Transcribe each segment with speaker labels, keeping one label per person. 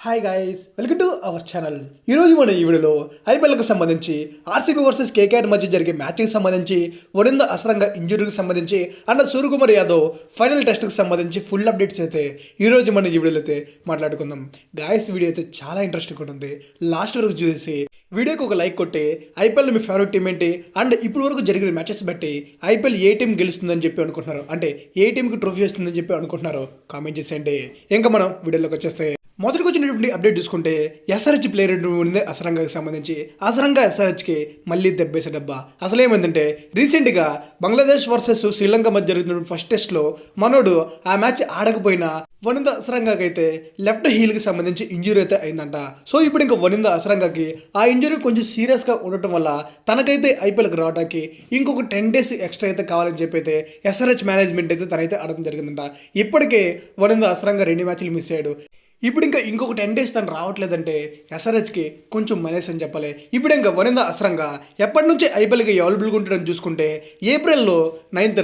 Speaker 1: Hi guys, welcome to our channel. ఈరోజు మన ఈ వీడియోలో ఐపీఎల్కి సంబంధించి ఆర్సీబీ వర్సెస్ కేకేఆర్ మధ్య జరిగే మ్యాచ్కి సంబంధించి వనింద అసరంగా ఇంజురీకి సంబంధించి అండ్ సూర్యకుమార్ యాదవ్ ఫైనల్ టెస్ట్కి సంబంధించి ఫుల్ అప్డేట్స్ అయితే ఈరోజు మన ఈ వీడియోలో అయితే మాట్లాడుకుందాం. గాయస్, వీడియో అయితే చాలా ఇంట్రెస్టింగ్ ఉంటుంది. లాస్ట్ వరకు చూసి వీడియోకి ఒక లైక్ కొట్టి ఐపీఎల్ మీ ఫేవరెట్ టీం ఏంటి అండ్ ఇప్పుడు వరకు జరిగిన మ్యాచెస్ బట్టి ఐపీఎల్ ఏ టీం గెలుస్తుందని చెప్పి అనుకుంటున్నారు, అంటే ఏ టీంకి ట్రోఫీ వస్తుందని చెప్పి అనుకుంటున్నారో కామెంట్ చేసేయండి. ఇంకా మనం వీడియోలోకి వచ్చేస్తే మొదటికి వచ్చినటువంటి అప్డేట్ చూసుకుంటే ఎస్ఆర్హెచ్ ప్లేయర్ ఉంది అసరంగాకి సంబంధించి. అసరంగా ఎస్ఆర్హెచ్కి మళ్ళీ దెబ్బేసే డబ్బా. అసలు ఏమైందంటే రీసెంట్గా బంగ్లాదేశ్ వర్సెస్ శ్రీలంక మధ్య జరుగుతున్న ఫస్ట్ టెస్ట్లో మనోడు ఆ మ్యాచ్ ఆడకపోయినా వనింద అసరంగాకి అయితే లెఫ్ట్ హీల్కి సంబంధించి ఇంజురీ అయితే అయిందంట. సో ఇప్పుడు ఇంకా వనింద అసరంగాకి ఆ ఇంజురీ కొంచెం సీరియస్గా ఉండటం వల్ల తనకైతే ఐపీఎల్కి రావడానికి ఇంకొక 10 days ఎక్స్ట్రా అయితే కావాలని చెప్పి అయితే ఎస్ఆర్హెచ్ మేనేజ్మెంట్ అయితే తనైతే అడగడం జరిగిందంట. ఇప్పటికే వనింద అసరంగా 2 మ్యాచ్లు మిస్ అయ్యాడు. ఇప్పుడు ఇంకా ఇంకొక 10 days తను రావట్లేదంటే ఎస్ఆర్హెచ్కి కొంచెం మైనస్ అని చెప్పాలి. ఇప్పుడు ఇంకా వనింద అసరంగా ఎప్పటి నుంచి ఐపీఎల్కి అవైలబుల్గా ఉంటాడని చూసుకుంటే April 9th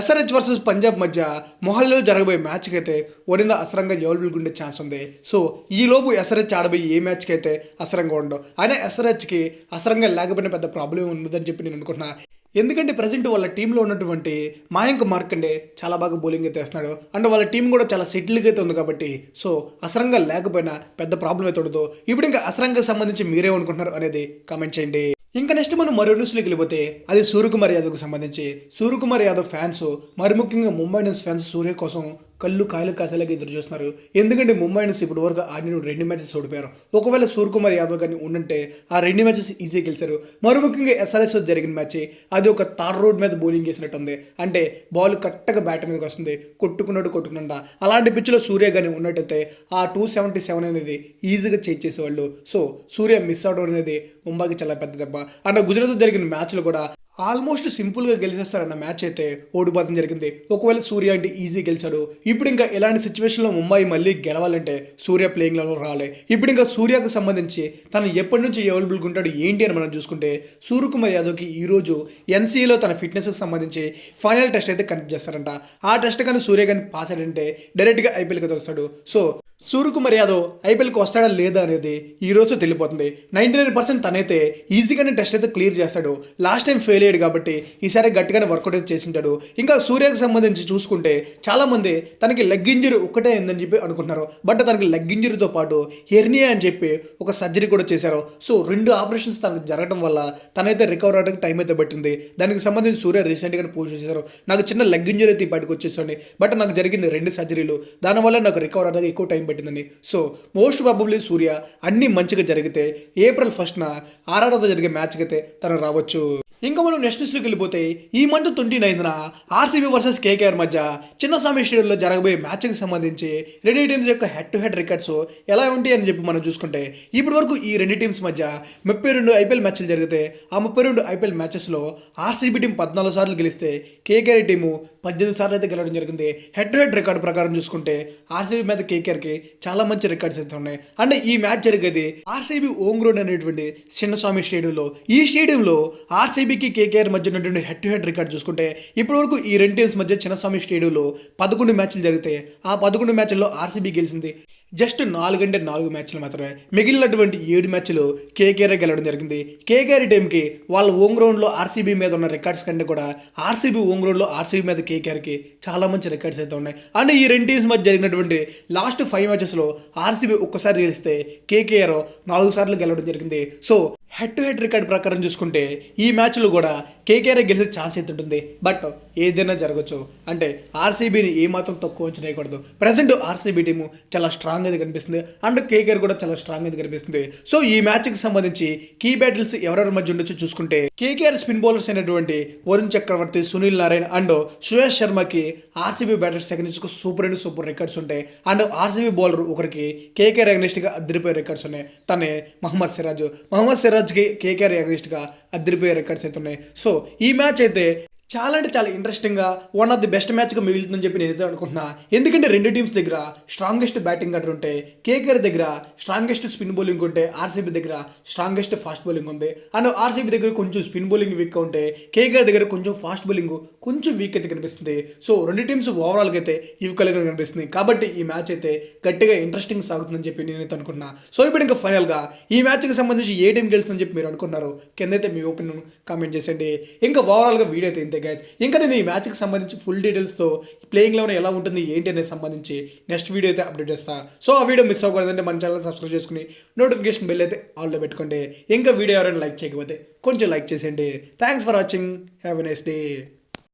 Speaker 1: SRH versus Punjab మధ్య మొహాలీలో జరగబోయే మ్యాచ్కి అయితే వనింద అసరంగా అవైలబుల్గా ఉండే ఛాన్స్ ఉంది. సో ఈలోపు ఎస్ఆర్హెచ్ ఆడబోయే ఏ మ్యాచ్కి అయితే అసరంగా ఉండవు. అయినా ఎస్ఆర్హెచ్కి అసరంగా లేకపోయినా పెద్ద ప్రాబ్లం ఉండదని చెప్పి నేను అనుకుంటున్నా. ఎందుకంటే ప్రజెంట్ వాళ్ళ టీంలో ఉన్నటువంటి మయాంక్ మార్కండే చాలా బాగా బౌలింగ్ అయితే వేస్తున్నాడు అండ్ వాళ్ళ టీం కూడా చాలా సెటిల్గా అయితే ఉంది కాబట్టి సో అసరంగా లేకపోయినా పెద్ద ప్రాబ్లం అయితే ఉండదు. ఇప్పుడు ఇంకా అసరంగా సంబంధించి మీరేమనుకుంటున్నారు అనేది కామెంట్ చేయండి. ఇంకా నెక్స్ట్ మనం మరో న్యూస్లోకి వెళ్ళిపోతే అది సూర్యకుమార్ యాదవ్కి సంబంధించి. సూర్యకుమార్ యాదవ్ ఫ్యాన్స్ మరి ముఖ్యంగా ముంబై ఇండియన్స్ ఫ్యాన్స్ సూర్య కోసం కళ్ళు కాయలు కాసేలాగా ఎదురు చూస్తున్నారు. ఎందుకంటే ముంబై ఇండియన్స్ ఇప్పటి వరకు ఆడిన 2 మ్యాచెస్ ఓడిపోయారు. ఒకవేళ సూర్యకుమార్ యాదవ్ కానీ ఉండుంటే ఆ 2 మ్యాచెస్ ఈజీ గెలిచారు. మరి ముఖ్యంగా ఎస్ఆర్ఎస్ జరిగిన మ్యాచ్ అది ఒక తార్ రోడ్ మీద బౌలింగ్ చేసినట్టు ఉంది. అంటే బాల్ కరెక్ట్గా బ్యాట్ మీదకి వస్తుంది, కొట్టుకున్నట్ట. అలాంటి పిచ్లో సూర్య కానీ ఉన్నట్టయితే ఆ 277 అనేది ఈజీగా చేంజ్ చేసేవాళ్ళు. సో సూర్య మిస్ అవడం అనేది ముంబైకి చాలా పెద్ద దెబ్బ. అండ్ గుజరాత్ జరిగిన మ్యాచ్లు కూడా ఆల్మోస్ట్ సింపుల్గా గెలిచేస్తారన్న మ్యాచ్ అయితే ఓడిపోవడం జరిగింది. ఒకవేళ సూర్య అంటే ఈజీ గెలిచాడు. ఇప్పుడు ఇంకా ఇలాంటి సిచ్యువేషన్లో ముంబై మళ్ళీ గెలవాలంటే సూర్య ప్లేయింగ్లో రాలే. ఇప్పుడు ఇంకా సూర్యకు సంబంధించి తను ఎప్పటి నుంచి అవైలబుల్గా ఉంటాడు ఏంటి అని మనం చూసుకుంటే సూర్యకుమార్ యాదవ్కి ఈరోజు ఎన్సీఏలో తన ఫిట్నెస్కి సంబంధించి ఫైనల్ టెస్ట్ అయితే కండక్ట్ చేస్తారంట. ఆ టెస్ట్ కానీ సూర్య కానీ పాస్ అయ్యాడంటే డైరెక్ట్గా ఐపీఎల్కి వస్తాడు. సో సూర్యకుమార్ యాదవ్ ఐపీఎల్కి వస్తాడా లేదా అనేది ఈరోజు తెలియపోతుంది. 99% తనైతే ఈజీగానే టెస్ట్ అయితే క్లియర్ చేస్తాడు. లాస్ట్ టైం ఫెయిల్ అయ్యాడు కాబట్టి ఈసారి గట్టిగానే వర్కౌట్ అయితే చేసింటాడు. ఇంకా సూర్యకి సంబంధించి చూసుకుంటే చాలామంది తనకి లెగ్ ఇంజరీ ఒక్కటే అయిందని చెప్పి అనుకుంటున్నారు. బట్ తనకి లెగ్ ఇంజరీతో పాటు హెర్నియా అని చెప్పి ఒక సర్జరీ కూడా చేశారు. సో 2 ఆపరేషన్స్ తనకు జరగడం వల్ల తనైతే రికవర్ అవడానికి టైం అయితే పట్టింది. దానికి సంబంధించి సూర్య రీసెంట్గానే పోస్ట్ చేశారు. నాకు చిన్న లెగ్ ఇంజరీ అయితే బయటకు వచ్చేసండి, బట్ నాకు జరిగింది 2 సర్జరీలు, దానివల్ల నాకు రికవర్ అవడానికి ఎక్కువ టైం పట్టిందని. సో మోస్ట్ ప్రాబబ్లీ సూర్య అన్ని మంచిగా జరిగితే April 1st ఆర్ఆర్తో జరిగే మ్యాచ్కి అయితే తను రావచ్చు. ఇంకా మనం నెక్స్ట్ న్యూస్లోకి వెళ్ళిపోతే ఈ month 29th RCB versus KKR మధ్య చిన్నస్వామి స్టేడియంలో జరగబోయే మ్యాచ్కి సంబంధించి 2 టీమ్స్ యొక్క హెడ్ టు హెడ్ రికార్డ్స్ ఎలా ఉంటాయి అని చెప్పి మనం చూసుకుంటే ఇప్పటి వరకు ఈ 2 టీమ్స్ మధ్య 32 ఐపీఎల్ మ్యాచ్లు జరిగితే ఆ 32 ఐపీఎల్ మ్యాచెస్లో ఆర్సీబీ టీం 14 సార్లు గెలిస్తే కేకేఆర్ టీము 18 సార్లు అయితే గెలవడం జరిగింది. హెడ్ టు హెడ్ రికార్డు ప్రకారం చూసుకుంటే ఆర్సీబీ మీద కేకేఆర్కి చాలా మంచి రికార్డ్స్ అయితే ఉన్నాయి. అంటే ఈ మ్యాచ్ జరిగేది ఆర్సీబీ ఓన్ గ్రౌండ్ అనేటువంటి చిన్నస్వామి స్టేడియంలో. ఈ స్టేడియంలో ఆర్సీబీకి కేకేఆర్ మధ్య ఉన్నటువంటి హెడ్ టు హెడ్ రికార్డ్ చూసుకుంటే ఇప్పటి వరకు ఈ 2 టీమ్స్ మధ్య చిన్నస్వామి స్టేడియంలో 11 మ్యాచ్లు జరిగితే ఆ 11 మ్యాచ్ల్లో ఆర్సీబీ గెలిచింది జస్ట్ 4 మ్యాచ్లు మాత్రమే. మిగిలినటువంటి 7 మ్యాచ్లు కేకేఆర్ గెలవడం జరిగింది. కేకేఆర్ టీంకి వాళ్ళ ఓన్ గ్రౌండ్లో ఆర్సీబీ మీద ఉన్న రికార్డ్స్ కంటే కూడా ఆర్సీబీ ఓన్ గ్రౌండ్లో ఆర్సీబీ మీద కేకేఆర్కి చాలా మంచి రికార్డ్స్ అయితే ఉన్నాయి. అండ్ ఈ 2 టీమ్స్ మధ్య జరిగినటువంటి లాస్ట్ 5 మ్యాచెస్లో ఆర్సీబీ ఒక్కసారి గెలిస్తే కేకేఆర్ 4 సార్లు గెలవడం జరిగింది. So head to head record ప్రకారం చూసుకుంటే ఈ మ్యాచ్లో కూడా కేకేఆర్ గెలిచే ఛాన్స్ అయితే ఉంటుంది. బట్ ఏదైనా జరగచ్చు. అంటే ఆర్సీబీని ఏమాత్రం తక్కువ అంచనా వేయకూడదు. ప్రజెంట్ ఆర్సీబీ టీము చాలా స్ట్రాంగ్ అయితే కనిపిస్తుంది అండ్ కేకేఆర్ కూడా చాలా స్ట్రాంగ్ అయితే కనిపిస్తుంది. సో ఈ మ్యాచ్కి సంబంధించి కీ బ్యాటిల్స్ ఎవరెవరి మధ్య ఉండొచ్చు చూసుకుంటే కేకేఆర్ స్పిన్ బౌలర్స్ అయినటువంటి వరుణ్ చక్రవర్తి, సునీల్ నారాయణ్ అండ్ సుయేష్ శర్మకి RCB batters against super records ఉంటాయి. అండ్ ఆర్సీబీ బౌలర్ ఒకరికి కేకేఆర్ అగెనిస్ట్గా అద్దరిపోయే రికార్డ్స్ ఉన్నాయి. తనే మహమ్మద్ సిరాజ్కి కేకేఆర్ అగెనిస్ట్గా అద్దరిపోయే రికార్డ్స్ అయితే ఉన్నాయి. సో ఈ మ్యాచ్ అయితే చాలా అంటే చాలా ఇంట్రెస్టింగ్గా వన్ ఆఫ్ ది బెస్ట్ మ్యాచ్గా మిగులుతుందని చెప్పి నేనైతే అనుకుంటున్నా. ఎందుకంటే రెండు టీమ్స్ దగ్గర స్ట్రాంగెస్ట్ బ్యాటింగ్ ఆర్డర్ ఉంటే, కేకేఆర్ దగ్గర స్ట్రాంగెస్ట్ స్పిన్ బౌలింగ్ ఉంటే, ఆర్సీబీ దగ్గర స్ట్రాంగెస్ట్ ఫాస్ట్ బౌలింగ్ ఉంది. అండ్ ఆర్సీబీ దగ్గర కొంచెం స్పిన్ బౌలింగ్ వీక్గా ఉంటే, కేకేఆర్ దగ్గర కొంచెం ఫాస్ట్ బౌలింగ్ కొంచెం వీక్ అయితే కనిపిస్తుంది. సో రెండు టీమ్స్ ఓవరాల్గా అయితే ఈక్వల్గా కనిపిస్తుంది. కాబట్టి ఈ మ్యాచ్ అయితే గట్టిగా ఇంట్రెస్టింగ్ సాగుతుందని చెప్పి నేనైతే అనుకుంటున్నా. సో ఇప్పుడు ఇంకా ఫైనల్గా ఈ మ్యాచ్కి సంబంధించి ఏ టీం గెలుస్తుందని చెప్పి మీరు అనుకున్నారు కిందైతే మీ ఒపీనియన్ కామెంట్ చేసేయండి. ఇంకా ఓవరాల్గా వీడియో అయితే ఇంతే గైస్. ఇంకా నేను ఈ మ్యాచ్కి సంబంధించి ఫుల్ డీటెయిల్స్తో ప్లేయింగ్ లెవెన్ ఎలా ఉంటుంది ఏంటి అనేది సంబంధించి నెక్స్ట్ వీడియో అయితే అప్డేట్ చేస్తాను. సో ఆ వీడియో మిస్ అవ్వకూడదంటే మన ఛానల్ సబ్స్క్రైబ్ చేసుకుని నోటిఫికేషన్ బెల్ అయితే ఆల్లో పెట్టుకోండి. ఇంకా వీడియో ఎవరైనా లైక్ చేయకపోతే కొంచెం లైక్ చేసేయండి. Thanks for watching. Have a nice day.